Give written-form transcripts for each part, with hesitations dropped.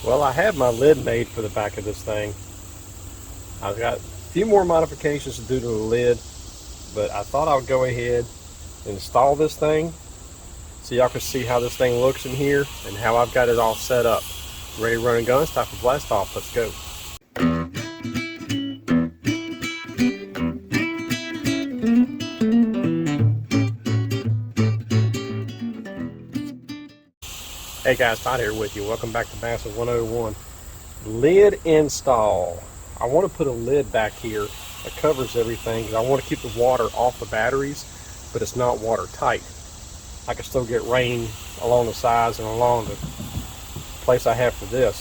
Well, I have my lid made for the back of this thing. I've got a few more modifications to do to the lid, but I thought I would go ahead and install this thing so y'all can see how this thing looks in here and how I've got it all set up. Ready to run a gun? It's time for blast off. Let's go. Hey guys, Todd here with you. Welcome back to Bassin 101. Lid install. I want to put a lid back here that covers everything because I want to keep the water off the batteries, but it's not watertight. I can still get rain along the sides and along the place I have for this.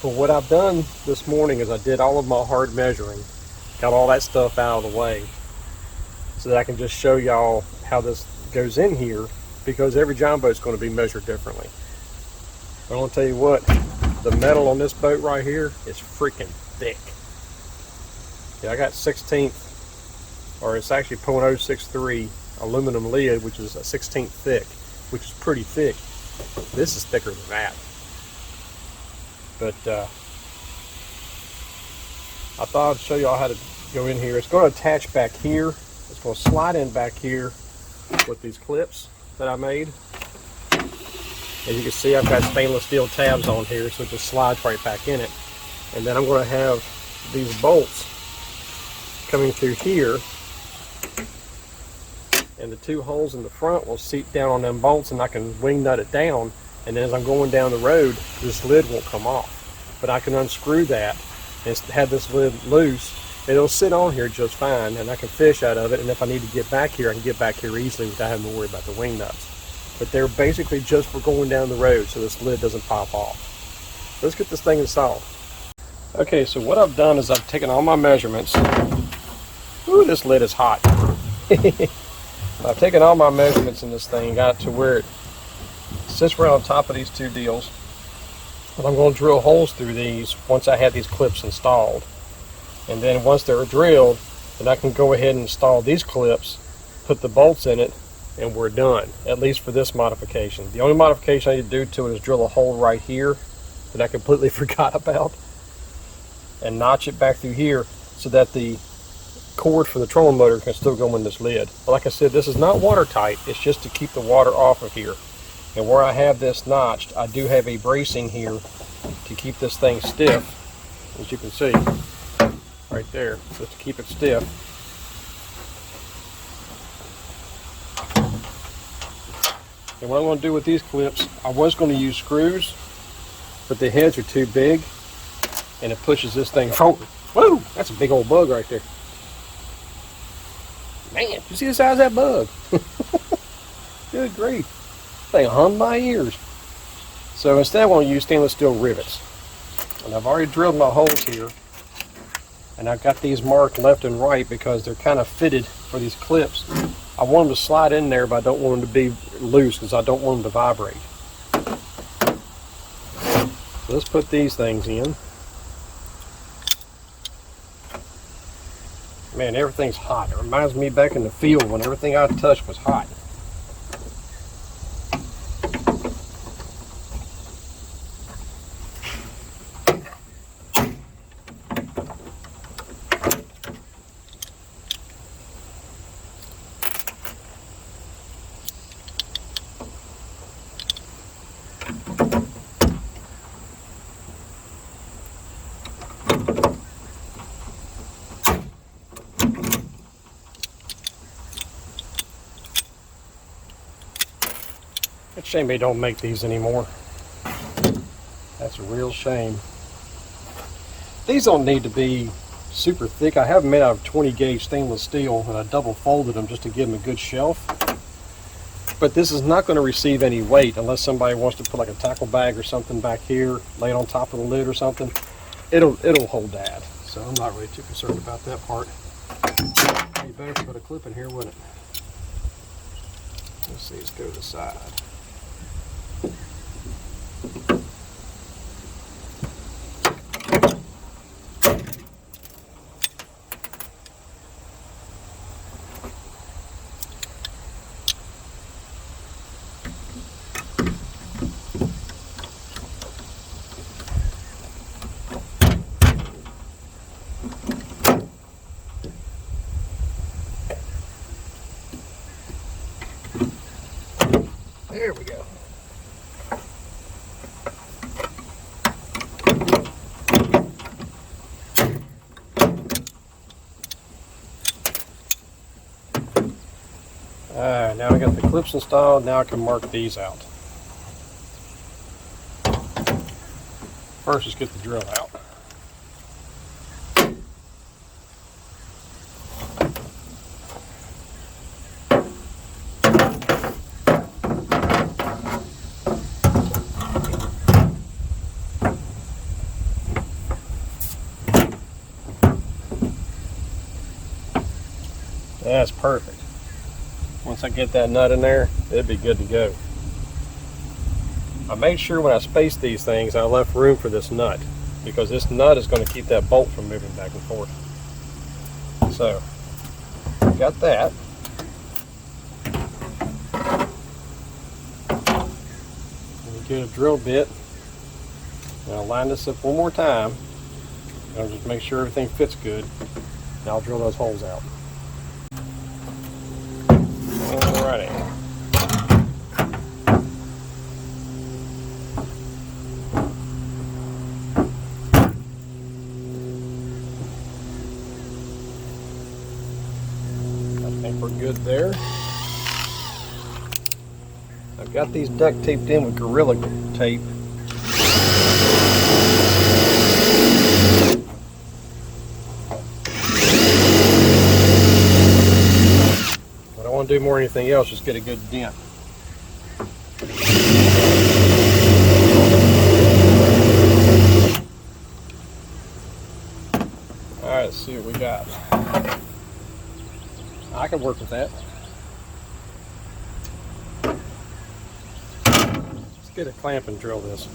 But what I've done this morning is I did all of my hard measuring, got all that stuff out of the way so that I can just show y'all how this goes in here, because every John boat is going to be measured differently. I want to tell you what, the metal on this boat right here is freaking thick. Yeah, I got 16th, or it's actually .063 aluminum lid, which is a 16th thick, which is pretty thick. This is thicker than that. But I thought I'd show y'all how to go in here. It's going to attach back here. It's going to slide in back here with these clips that I made. As you can see, I've got stainless steel tabs on here, so it just slides right back in it. And then I'm going to have these bolts coming through here, and the two holes in the front will seat down on them bolts, and I can wing nut it down, and then as I'm going down the road, this lid won't come off. But I can unscrew that and have this lid loose, and it'll sit on here just fine, and I can fish out of it, and if I need to get back here, I can get back here easily without having to worry about the wing nuts. But they're basically just for going down the road so this lid doesn't pop off. Let's get this thing installed. Okay, so what I've done is I've taken all my measurements. Ooh, this lid is hot. I've taken all my measurements in this thing, got it to where it sits right on top of these two deals. But I'm going to drill holes through these once I have these clips installed. And then once they're drilled, then I can go ahead and install these clips, put the bolts in it, and we're done, at least for this modification. The only modification I need to do to it is drill a hole right here that I completely forgot about, and notch it back through here so that the cord for the trolling motor can still go in this lid. But like I said, this is not watertight, it's just to keep the water off of here. And where I have this notched, I do have a bracing here to keep this thing stiff, as you can see right there, just to keep it stiff. And what I'm going to do with these clips, I was going to use screws, but the heads are too big, and it pushes this thing forward. Whoa, that's a big old bug right there. Man, you see the size of that bug? Good grief. Thing hung my ears. So instead I'm going to use stainless steel rivets. And I've already drilled my holes here, and I've got these marked left and right because they're kind of fitted for these clips. I want them to slide in there, but I don't want them to be loose because I don't want them to vibrate. So let's put these things in. Man, everything's hot. It reminds me back in the field when everything I touched was hot. It's a shame they don't make these anymore. That's a real shame. These don't need to be super thick. I have them made out of 20 gauge stainless steel, and I double folded them just to give them a good shelf. But this is not going to receive any weight unless somebody wants to put like a tackle bag or something back here, lay it on top of the lid or something. It'll hold that. So I'm not really too concerned about that part. You better put a clip in here, wouldn't it? Let's see, let's go to the side. Now I got the clips installed, now I can mark these out. First, let's get the drill out. That's perfect. Once I get that nut in there, it'd be good to go. I made sure when I spaced these things, I left room for this nut, because this nut is going to keep that bolt from moving back and forth. So, got that. And get a drill bit, and I'll line this up one more time. I'll just make sure everything fits good, and I'll drill those holes out. Alrighty. I think we're good there. I've got these duct taped in with Gorilla Tape. I don't want to do more than anything else, just get a good dent. Alright, let's see what we got. I can work with that. Let's get a clamp and drill this.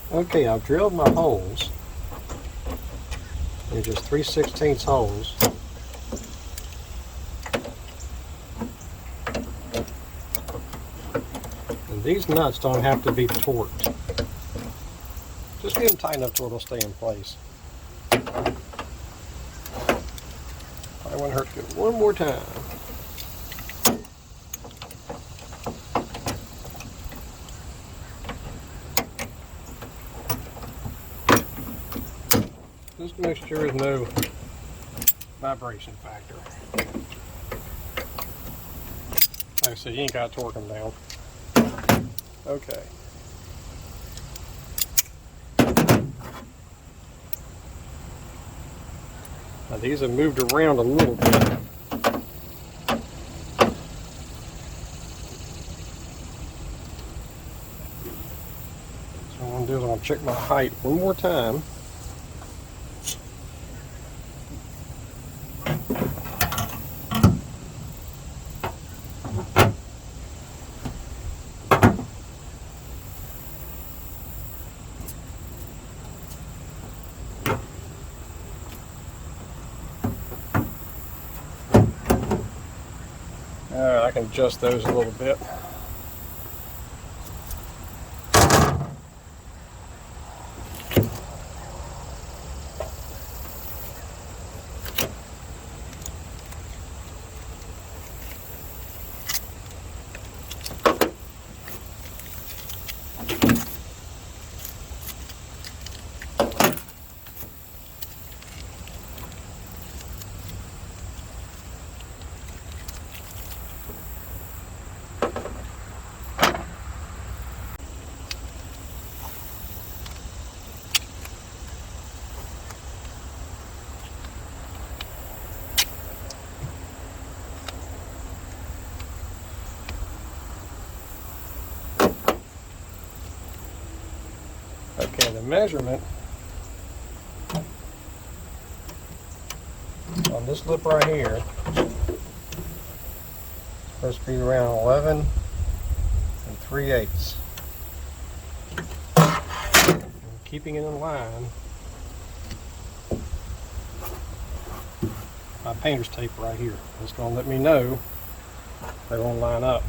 Okay, I've drilled my holes. They're just 3/16 holes. And these nuts don't have to be torqued. Just get them tight enough to where they'll stay in place. Probably won't hurt to do it one more time. Just to make sure there's no vibration factor. Like I said, you ain't got to torque them down. Okay. Now these have moved around a little bit. So what I'm going to do is I'm going to check my height one more time. Alright, I can adjust those a little bit. Okay, the measurement on this lip right here is supposed to be around 11 3/8. Keeping it in line, my painter's tape right here. It's going to let me know they won't line up.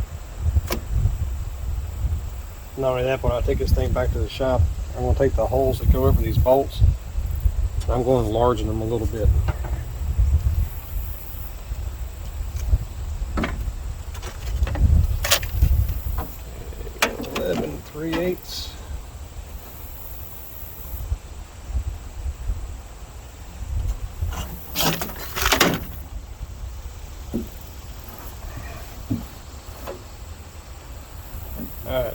Not only that, when I take this thing back to the shop, I'm going to take the holes that go over these bolts, and I'm going to enlarge them a little bit. Okay, 11 3/8.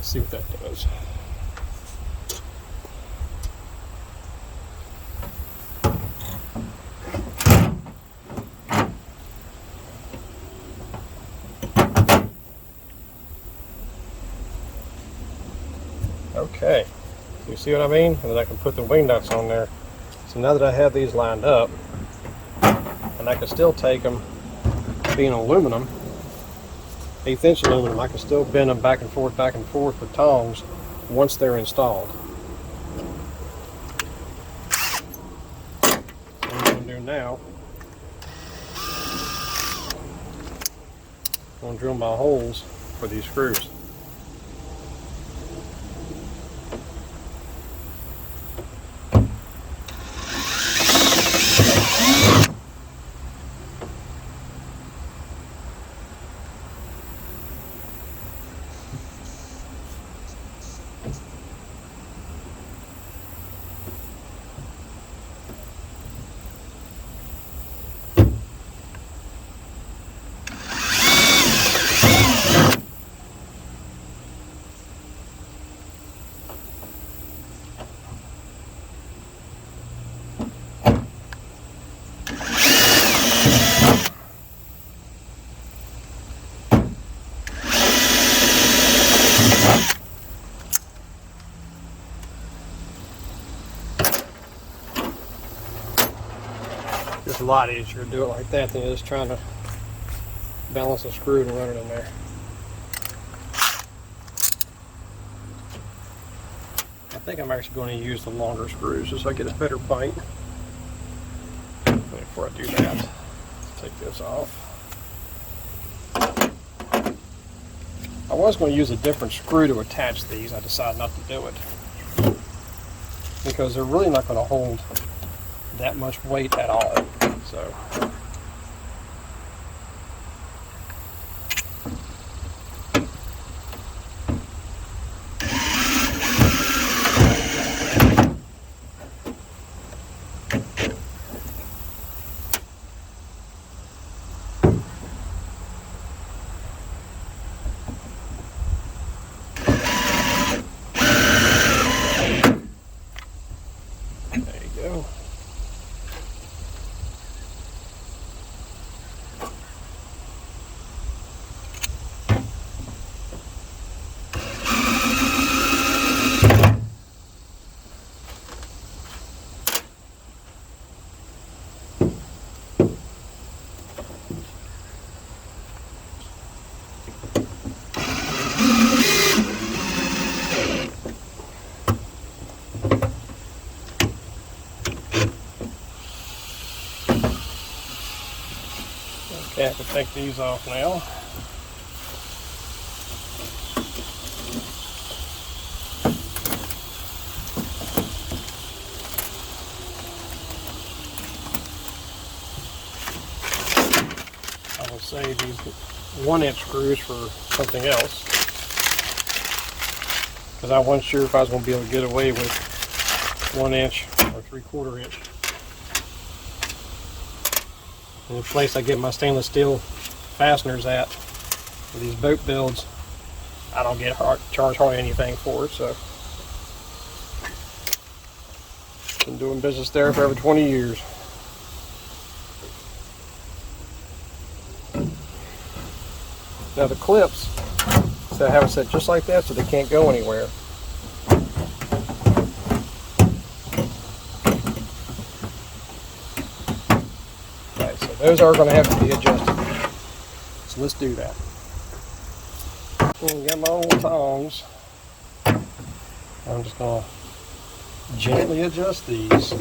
Let's see what that does. Okay, you see what I mean? And then I can put the wing nuts on there. So now that I have these lined up, and I can still take them, being aluminum, 1/8 inch aluminum, I can still bend them back and forth with tongs once they're installed. So what I'm going to do now, I'm going to drill my holes for these screws. It's a lot easier to do it like that than just trying to balance a screw and run it in there. I think I'm actually going to use the longer screws just so I get a better bite. Before I do that, let's take this off. I was going to use a different screw to attach these. I decided not to do it because they're really not going to hold that much weight at all. So there you go. Okay, I can take these off now. I will save these 1-inch screws for something else because I wasn't sure if I was going to be able to get away with 1-inch or 3/4 inch. And the place I get my stainless steel fasteners at, for these boat builds, I don't get charged hardly anything for it. So, been doing business there for over 20 years. Now the clips, so I have it set just like that so they can't go anywhere. Those are going to have to be adjusted. So let's do that. Got my old tongs. I'm just going to gently adjust these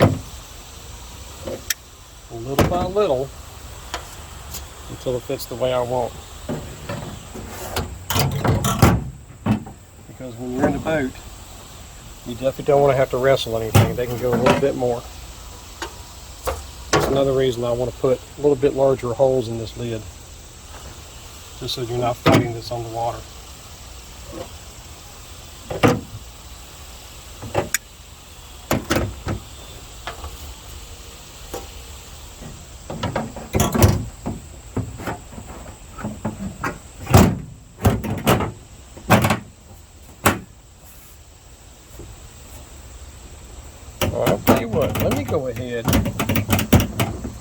little by little until it fits the way I want. Because when you're in the boat, you definitely don't want to have to wrestle anything. They can go a little bit more. Another reason I want to put a little bit larger holes in this lid, just so you're not fighting this on the water.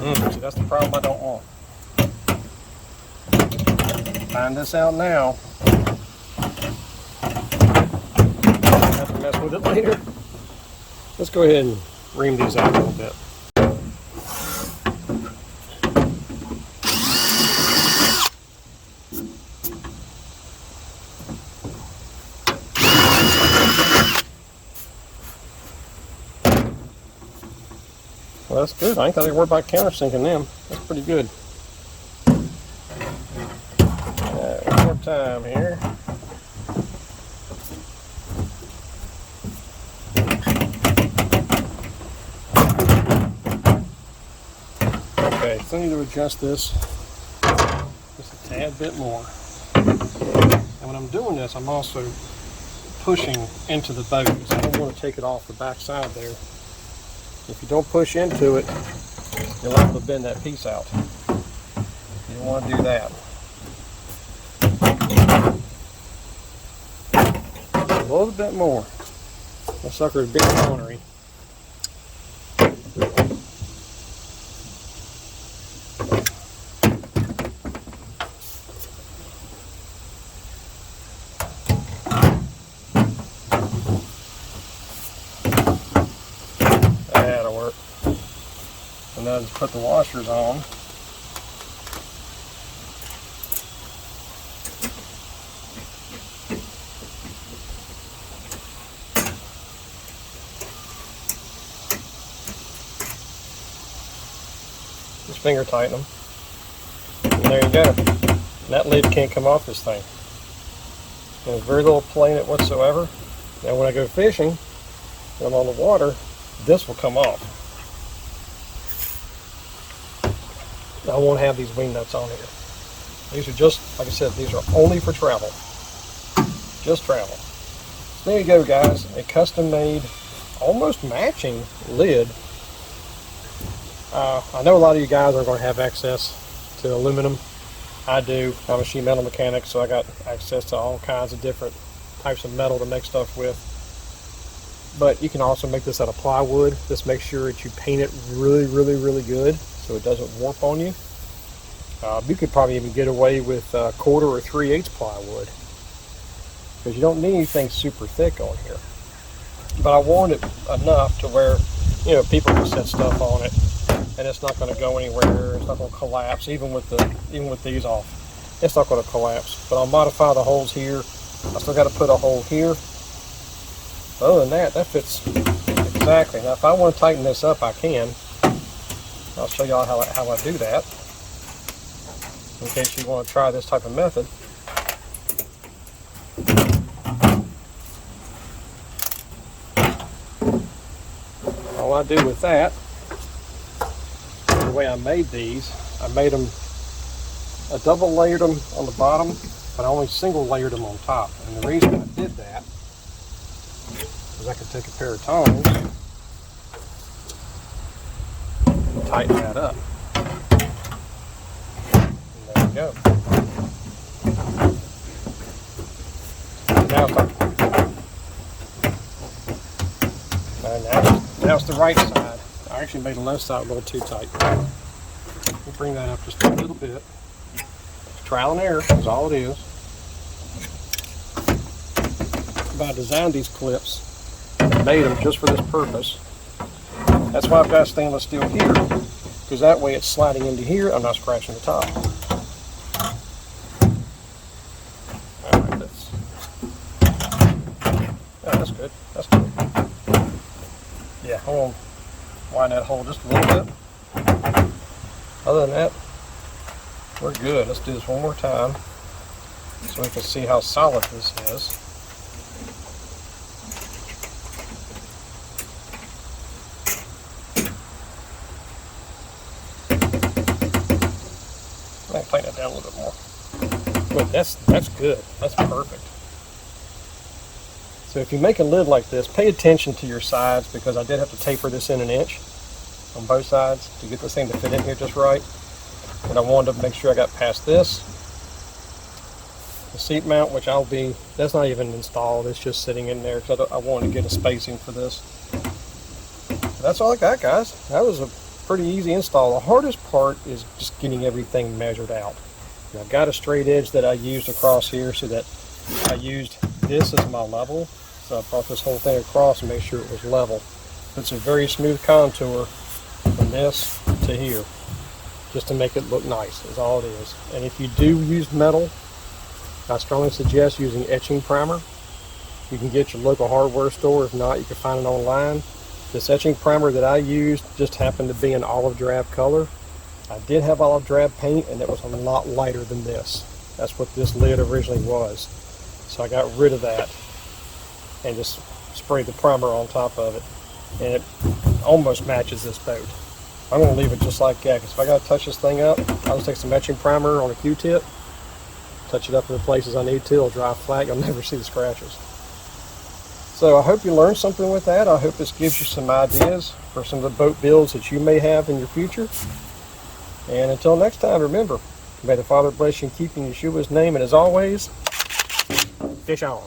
See, that's the problem I don't want. Find this out now. Have to mess with it later. Let's go ahead and ream these out a little bit. Well, that's good. I ain't got to worry about countersinking them. That's pretty good. One more time here. Okay, so I need to adjust this just a tad bit more. And when I'm doing this, I'm also pushing into the boat because I don't want to take it off the back side there. If you don't push into it, you'll have to bend that piece out. You don't want to do that. A little bit more. That sucker is big and ornery. That'll work. And then just put the washers on. Just finger tighten them. And there you go. And that lid can't come off this thing. There's very little play in it whatsoever. Now when I go fishing, when I'm on the water, this will come off. I won't have these wing nuts on here. These are just, like I said, these are only for travel. Just travel. So there you go, guys. A custom made, almost matching lid. I know a lot of you guys are going to have access to aluminum. I do. I'm a sheet metal mechanic, so I got access to all kinds of different types of metal to make stuff with. But you can also make this out of plywood. Just make sure that you paint it really, really, really good so it doesn't warp on you. You could probably even get away with 1/4 or 3/8 plywood because you don't need anything super thick on here. But I wanted it enough to where, you know, people can set stuff on it and it's not going to go anywhere. It's not going to collapse. Even with these off, it's not going to collapse. But I'll modify the holes here. I still got to put a hole here. Other than that, that fits exactly. Now, if I want to tighten this up, I can. I'll show y'all how I do that, in case you want to try this type of method. All I do with that, the way I made these, I made them, I double layered them on the bottom, but I only single layered them on top. And the reason I did that is I could take a pair of tongs and tighten that up. And there we go. Now it's the right side. I actually made the left side a little too tight. We'll bring that up just a little bit. Trial and error is all it is. But I designed these clips, made them just for this purpose. That's why I've got stainless steel here, because that way it's sliding into here. I'm not scratching the top. All right, that's good. That's good. Yeah, I'm gonna wind that hole just a little bit. Other than that, we're good. Let's do this one more time so we can see how solid this is. I can tighten it down a little bit more. But that's good. That's perfect. So if you make a lid like this, pay attention to your sides, because I did have to taper this in 1 inch on both sides to get this thing to fit in here just right. And I wanted to make sure I got past this. The seat mount, which that's not even installed, it's just sitting in there because I wanted to get a spacing for this. But that's all I got, guys. That was a pretty easy install. The hardest part is just getting everything measured out. And I've got a straight edge that I used across here, so that I used this as my level. So I brought this whole thing across and made sure it was level. It's a very smooth contour from this to here, just to make it look nice, is all it is. And if you do use metal, I strongly suggest using etching primer. You can get your local hardware store. If not, you can find it online. This etching primer that I used just happened to be an olive drab color. I did have olive drab paint, and it was a lot lighter than this. That's what this lid originally was. So I got rid of that and just sprayed the primer on top of it. And it almost matches this boat. I'm going to leave it just like that, because if I got to touch this thing up, I'll just take some etching primer on a Q-tip, touch it up in the places I need to. It'll dry flat. You'll never see the scratches. So I hope you learned something with that. I hope this gives you some ideas for some of the boat builds that you may have in your future. And until next time, remember, may the Father bless you and keep you in Yeshua's name. And as always, fish on.